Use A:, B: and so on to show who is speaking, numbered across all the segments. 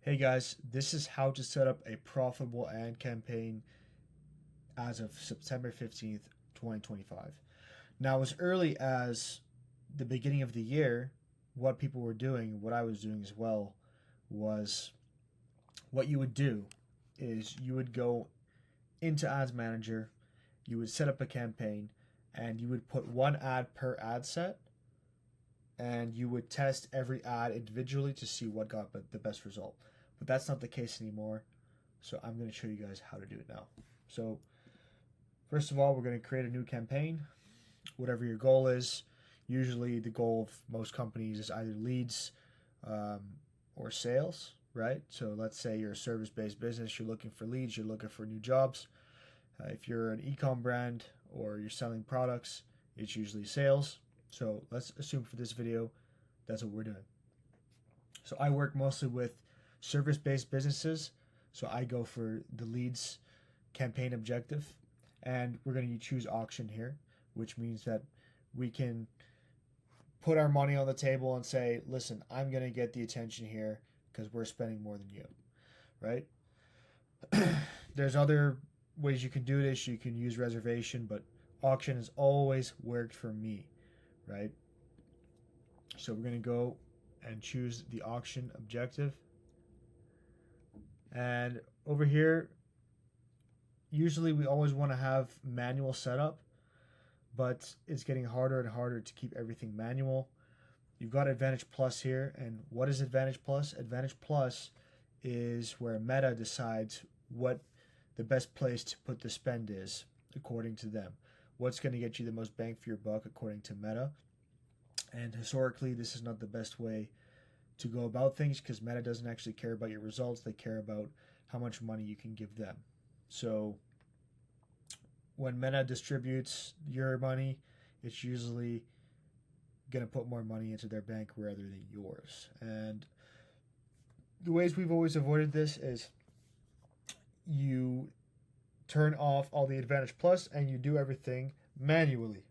A: Hey guys, this is how to set up a profitable ad campaign as of September 15th, 2025. Now, as early as the beginning of the year, what people were doing, what I was doing as well, was what you would do is you would go into Ads Manager, you would set up a campaign, and you would put one ad per ad set, and you would test every ad individually to see what got the best result. But that's not the case anymore. So I'm going to show you guys how to do it now. So first of all, we're going to create a new campaign. Whatever your goal is, usually the goal of most companies is either leads or sales, right? So let's say you're a service-based business, you're looking for leads, you're looking for new jobs. If you're an e-com brand or you're selling products, it's usually sales. So let's assume for this video, that's what we're doing. So I work mostly with service-based businesses. So I go for the leads campaign objective, and we're going to choose auction here, which means that we can put our money on the table and say, listen, I'm going to get the attention here because we're spending more than you, right? There's other ways you can do this. You can use reservation, but auction has always worked for me, right? So we're going to go and choose the auction objective. And over here, usually we always want to have manual setup, but it's getting harder and harder to keep everything manual. You've got Advantage Plus here, and what is Advantage Plus? Advantage Plus is where Meta decides what the best place to put the spend is, according to them. What's going to get you the most bang for your buck, according to Meta. And historically, this is not the best way to go about things because Meta doesn't actually care about your results. They care about how much money you can give them. So when Meta distributes your money, it's usually going to put more money into their bank rather than yours. And the ways we've always avoided this is you turn off all the Advantage Plus and you do everything manually.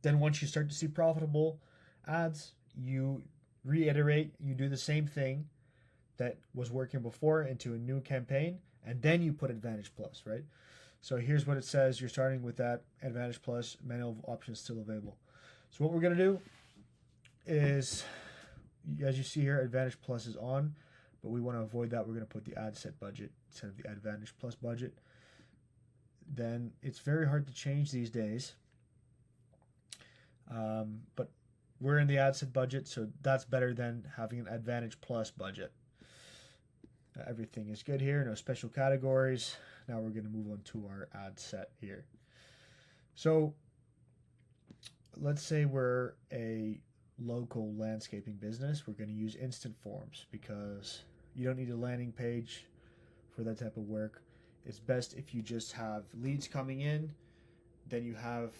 A: Then once you start to see profitable ads, you reiterate, you do the same thing that was working before into a new campaign, and then you put Advantage Plus, right? So here's what it says. You're starting with that Advantage Plus, manual options still available. So what we're going to do is, as you see here, Advantage Plus is on, but we want to avoid that. We're going to put the ad set budget instead of the Advantage Plus budget. Then it's very hard to change these days. But we're in the ad set budget, so that's better than having an Advantage Plus budget. Everything is good here, no special categories. Now we're going to move on to our ad set here. So let's say we're a local landscaping business. We're going to use instant forms because you don't need a landing page for that type of work. It's best if you just have leads coming in, then you have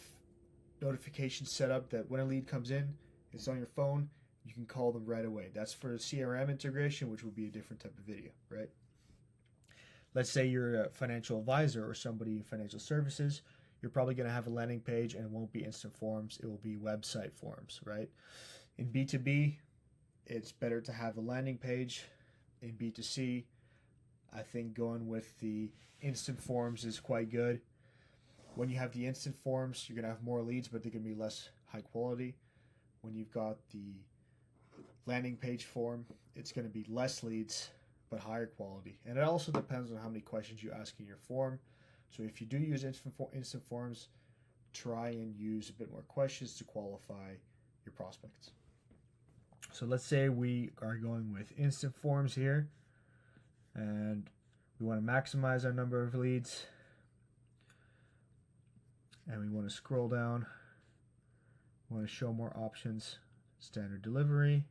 A: notifications set up that when a lead comes in, it's on your phone, you can call them right away. That's for CRM integration, which will be a different type of video, right? Let's say you're a financial advisor or somebody in financial services. You're probably going to have a landing page and it won't be instant forms. It will be website forms, right? In B2B, it's better to have a landing page. In B2C, I think going with the instant forms is quite good. When you have the instant forms, you're going to have more leads, but they're going to be less high quality. When you've got the landing page form, it's going to be less leads, but higher quality. And it also depends on how many questions you ask in your form. So if you do use instant forms, try and use a bit more questions to qualify your prospects. So let's say we are going with instant forms here, and we want to maximize our number of leads. And we want to scroll down. We want to show more options. Standard delivery.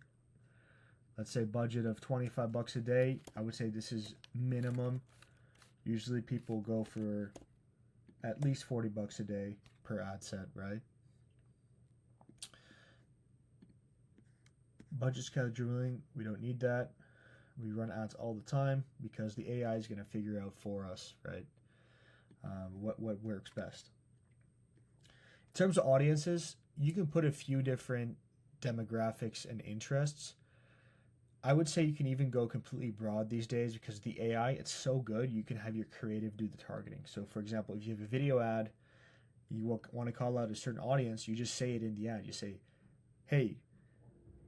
A: Let's say budget of 25 bucks a day. I would say this is minimum. Usually people go for at least 40 bucks a day per ad set, right? Budget scheduling, we don't need that. We run ads all the time because the AI is going to figure out for us, right? What works best. In terms of audiences, you can put a few different demographics and interests. I would say you can even go completely broad these days because the AI, it's so good, you can have your creative do the targeting. So, for example, if you have a video ad, you want to call out a certain audience, you just say it in the ad. You say, hey,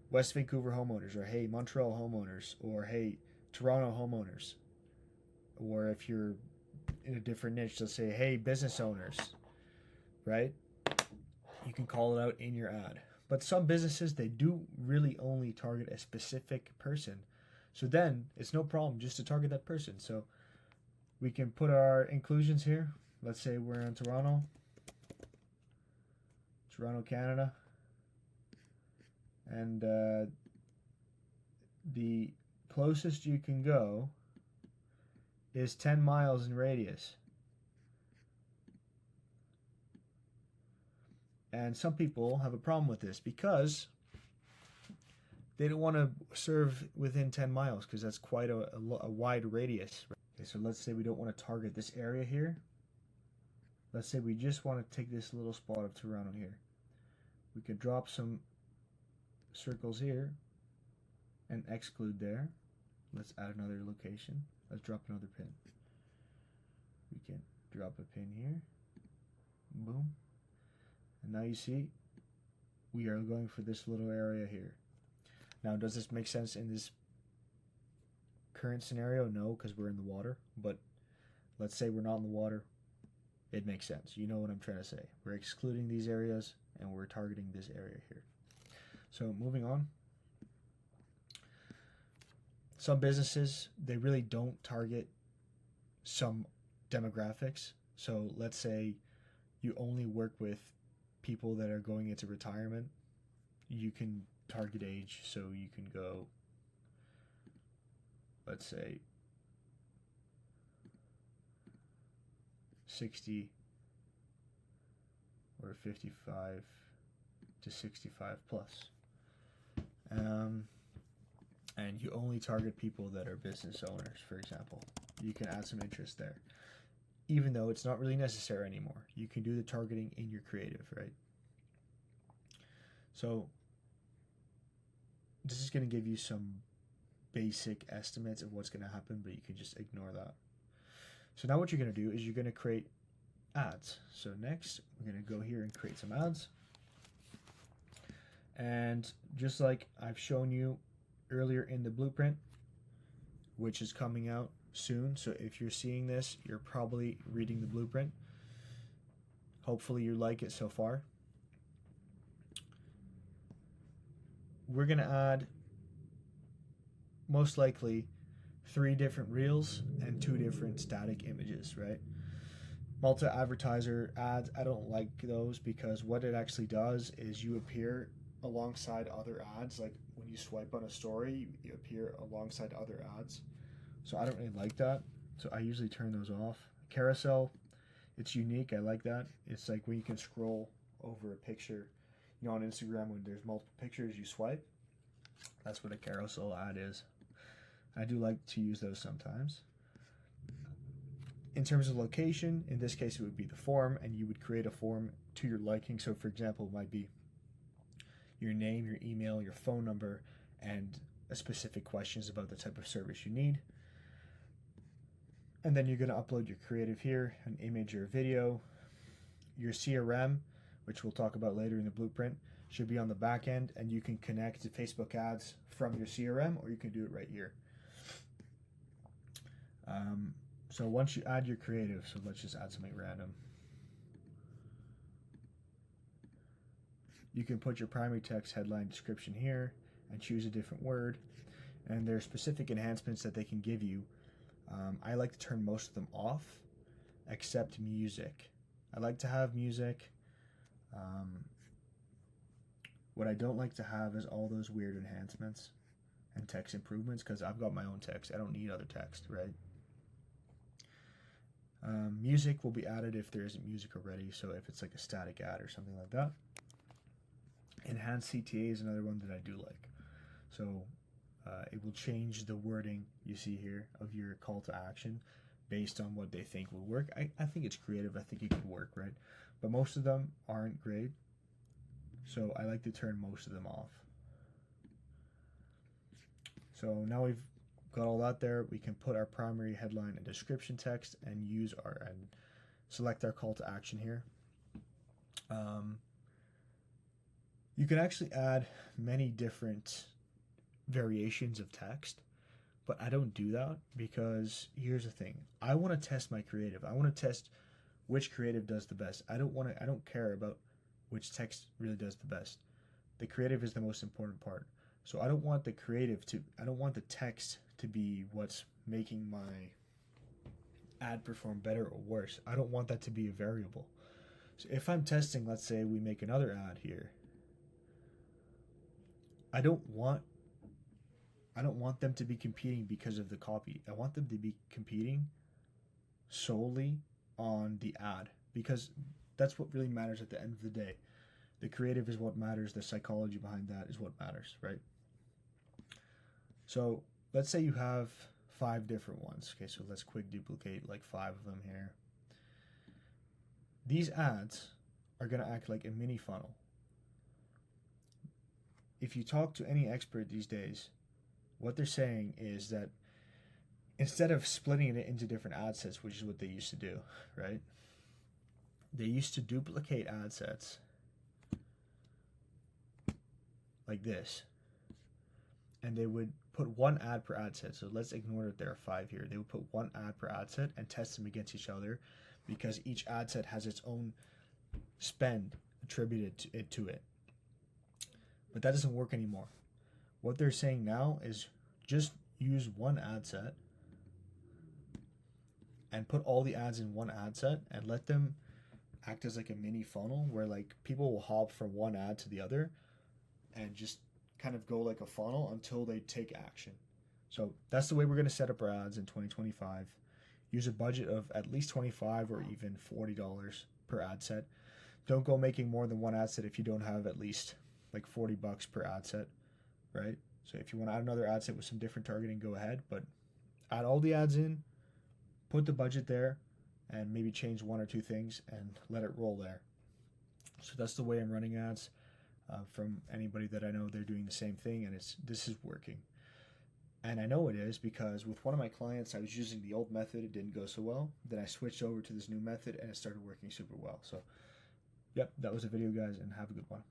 A: West Vancouver homeowners, or hey, Montreal homeowners, or hey, Toronto homeowners. Or if you're in a different niche, they'll say, hey, business owners, right? You can call it out in your ad. But some businesses, they do really only target a specific person. So then it's no problem just to target that person. So we can put our inclusions here. Let's say we're in Toronto, Canada. And the closest you can go is 10 miles in radius. And some people have a problem with this because they don't want to serve within 10 miles because that's quite a wide radius. Okay, so let's say we don't want to target this area here. Let's say we just want to take this little spot of Toronto here. We could drop some circles here and exclude there. Let's add another location. Let's drop another pin. We can drop a pin here. Boom. And now you see we are going for this little area here. Now, does this make sense in this current scenario? No, because we're in the water. But let's say we're not in the water. It makes sense. You know what I'm trying to say. We're excluding these areas and we're targeting this area here. So moving on. Some businesses, they really don't target some demographics. So let's say you only work with people that are going into retirement. You can target age, so you can go, let's say, 60 or 55 to 65 plus. And you only target people that are business owners, for example. You can add some interest there. Even though it's not really necessary anymore. You can do the targeting in your creative, right? So this is going to give you some basic estimates of what's going to happen, but you can just ignore that. So now what you're going to do is you're going to create ads. So next, we're going to go here and create some ads. And just like I've shown you earlier in the blueprint, which is coming out soon. So if you're seeing this, you're probably reading the blueprint. Hopefully you like it so far. We're going to add most likely 3 different reels and 2 different static images, right? Multi-advertiser ads, I don't like those because what it actually does is you appear alongside other ads. Like when you swipe on a story, you appear alongside other ads. So I don't really like that. So I usually turn those off. Carousel, it's unique. I like that. It's like when you can scroll over a picture. You know, on Instagram when there's multiple pictures, you swipe. That's what a carousel ad is. I do like to use those sometimes. In terms of location, in this case it would be the form, and you would create a form to your liking. So for example, it might be your name, your email, your phone number, and a specific questions about the type of service you need. And then you're going to upload your creative here, an image or a video. Your CRM, which we'll talk about later in the blueprint, should be on the back end, and you can connect to Facebook ads from your CRM, or you can do it right here. So once you add your creative, so let's just add something random. You can put your primary text, headline, description here, and choose a different word. And there are specific enhancements that they can give you. I like to turn most of them off, except music. I like to have music. What I don't like to have is all those weird enhancements and text improvements, because I've got my own text. I don't need other text, right? Music will be added if there isn't music already, so if it's like a static ad or something like that. Enhanced CTA is another one that I do like. So it will change the wording you see here of your call to action based on what they think will work. I think it's creative. I think it could work, right? But most of them aren't great, so I like to turn most of them off. So now we've got all that there. We can put our primary headline and description text and select our call to action here. You can actually add many different variations of text, but I don't do that because here's the thing. I want to test my creative. I want to test which creative does the best. I don't care about which text really does the best. The creative is the most important part. So I don't want the text to be what's making my ad perform better or worse. I don't want that to be a variable. So if I'm testing, let's say we make another ad here. I don't want them to be competing because of the copy. I want them to be competing solely on the ad, because that's what really matters at the end of the day. The creative is what matters. The psychology behind that is what matters, right? So let's say you have 5 different ones. Okay, so let's quick duplicate like 5 of them here. These ads are going to act like a mini funnel. If you talk to any expert these days, what they're saying is that instead of splitting it into different ad sets, which is what they used to do, right? They used to duplicate ad sets like this, and they would put 1 ad per ad set. So let's ignore that there are 5 here. They would put 1 ad per ad set and test them against each other, because each ad set has its own spend attributed to it. But that doesn't work anymore. What they're saying now is just use 1 ad set and put all the ads in 1 ad set and let them act as like a mini funnel where like people will hop from one ad to the other and just kind of go like a funnel until they take action. So that's the way we're going to set up our ads in 2025. Use a budget of at least $25 or even $40 per ad set. Don't go making more than 1 ad set if you don't have at least like $40 per ad set, right? So if you want to add another ad set with some different targeting, go ahead, but add all the ads in, put the budget there, and maybe change 1 or 2 things and let it roll there. So that's the way I'm running ads. From anybody that I know, they're doing the same thing, and this is working. And I know it is because with one of my clients, I was using the old method. It didn't go so well. Then I switched over to this new method, and it started working super well. So, yep, that was the video, guys, and have a good one.